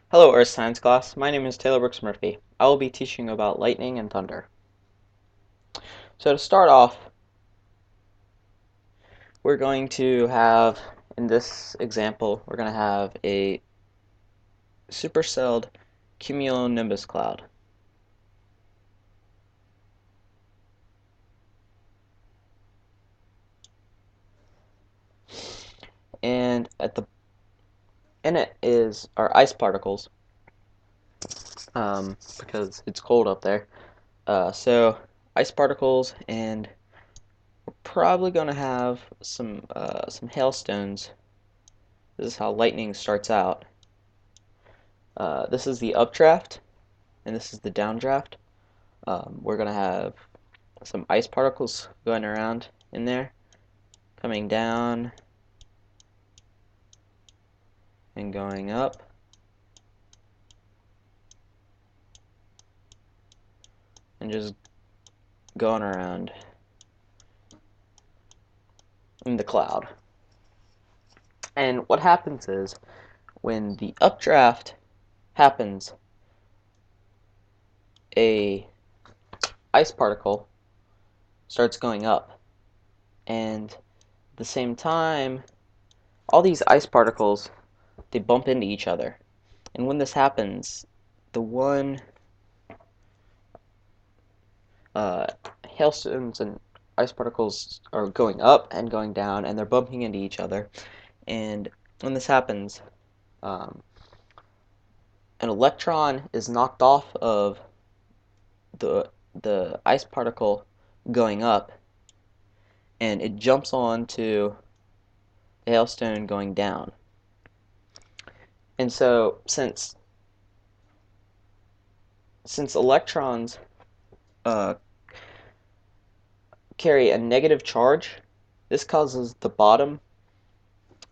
Hello, Earth Science class. My name is Taylor Brooks Murphy. I will be teaching you about lightning and thunder. So to start off, we're going to have, in this example, we're going to have a supercelled cumulonimbus cloud. And in it are ice particles, because it's cold up there. So ice particles, and we're probably going to have some hailstones. This is how lightning starts out. This is the updraft, and this is the downdraft. We're going to have some ice particles going around in there, coming down and going up. And just going around in the cloud. And what happens is, when the updraft happens, a ice particle starts going up, and at the same time, all these ice particles, they bump into each other. And when this happens, the one uh, hailstones and ice particles are going up and going down, and they're bumping into each other. And when this happens, um, an electron is knocked off of the ice particle going up, and it jumps onto the hailstone going down. And so, since electrons uh, carry a negative charge, this causes the bottom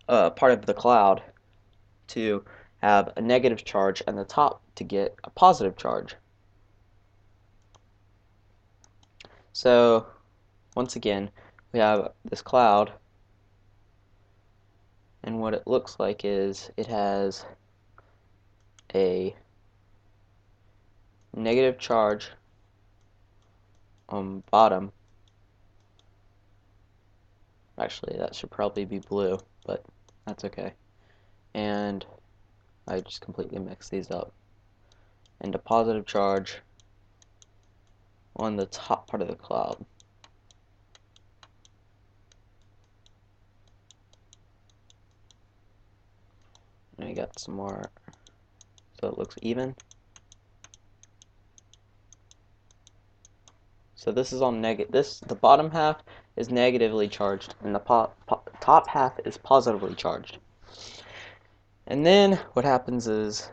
part of the cloud to have a negative charge and the top to get a positive charge. So once again, we have this cloud, and what it looks like is it has a negative charge on bottom. Actually, that should probably be blue, but that's okay. And I just completely mixed these up. And a positive charge on the top part of the cloud. And we got some more, so it looks even. So this is all negative. The bottom half is negatively charged, and the top half is positively charged. And then what happens is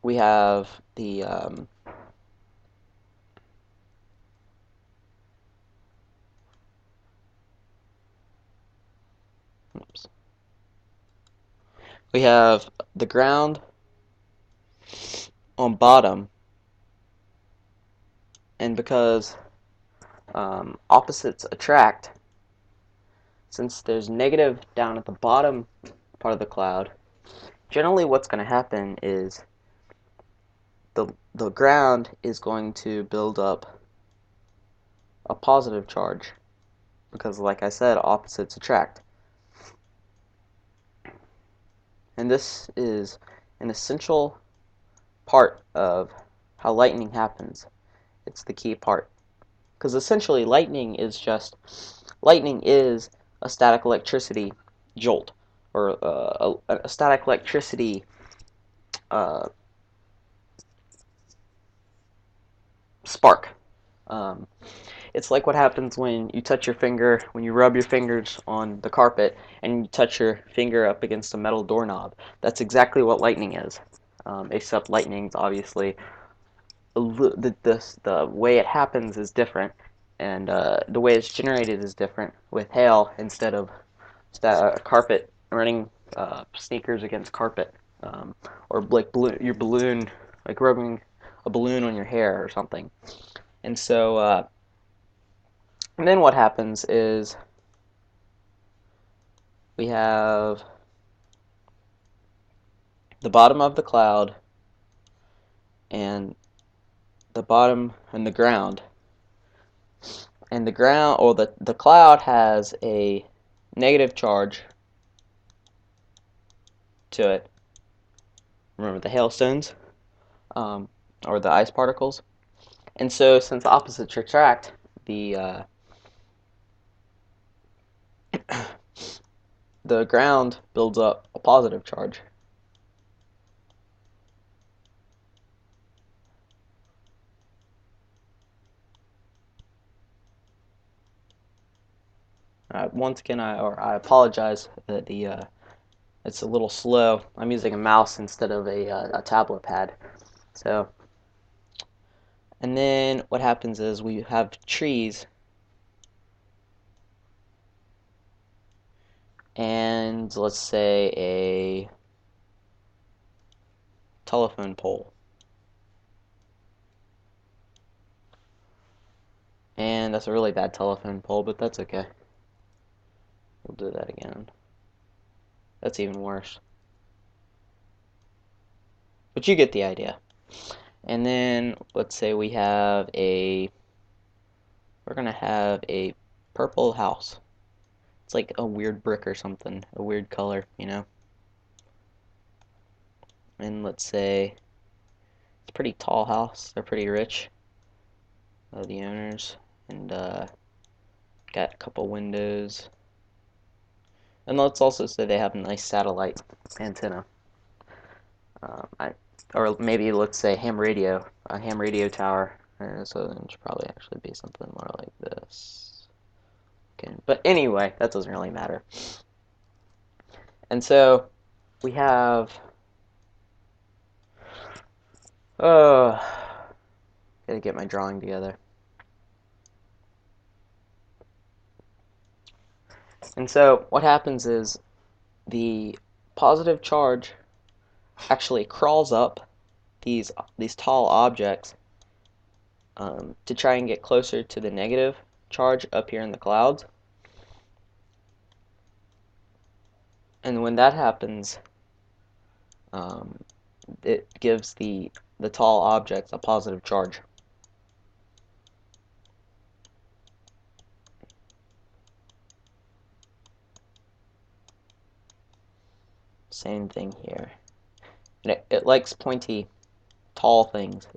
we have the oops. We have the ground on bottom, and because opposites attract, since there's negative down at the bottom part of the cloud, generally what's going to happen is the ground is going to build up a positive charge, because like I said, opposites attract. And this is an essential part of how lightning happens. It's the key part. Because essentially lightning is a static electricity jolt, or a static electricity uh, spark. Um, it's like what happens when you touch your finger, when you rub your fingers on the carpet and you touch your finger up against a metal doorknob. That's exactly what lightning is. Except lightning's obviously, the way it happens is different, and the way it's generated is different, with hail instead of carpet, running sneakers against carpet, or like your balloon, like rubbing a balloon on your hair or something. And so and then what happens is we have the bottom of the cloud and the bottom and the ground. And the ground, or the cloud, has a negative charge to it. Remember the hailstones, um, or the ice particles. And so, since opposites attract, the ground builds up a positive charge. Once again, I apologize that it's a little slow. I'm using a mouse instead of a tablet pad. So, and then what happens is we have trees and let's say a telephone pole. And that's a really bad telephone pole, but that's okay. We'll do that again. That's even worse. But you get the idea. And then let's say we're gonna have a purple house. It's like a weird brick or something, a weird color, you know. And let's say it's a pretty tall house. They're pretty rich, the owners, and got a couple windows. And let's also say they have a nice satellite antenna. Or maybe let's say a ham radio tower. So it should probably actually be something more like this. Okay, but anyway, that doesn't really matter. And so we have, gotta get my drawing together. And so what happens is the positive charge actually crawls up these tall objects to try and get closer to the negative charge up here in the clouds. And when that happens, it gives the tall objects a positive charge. Same thing here. And it likes pointy, tall things.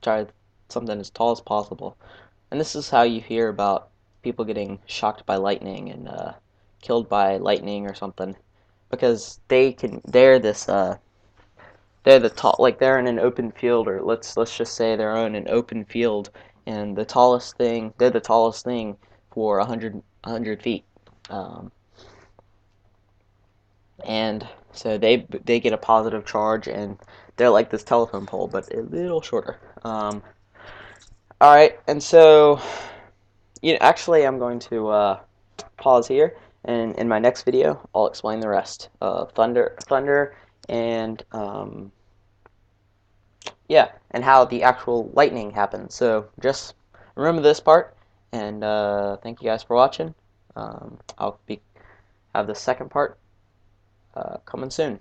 Try something as tall as possible. And this is how you hear about people getting shocked by lightning and killed by lightning or something, because they're the tall, like they're in an open field, or let's just say they're in an open field, and they're the tallest thing for 100 feet, and so they get a positive charge, and they're like this telephone pole, but a little shorter. All right, and so actually, I'm going to pause here, and in my next video, I'll explain the rest. Thunder, and yeah, and how the actual lightning happens. So just remember this part, and thank you guys for watching. I'll have the second part coming soon.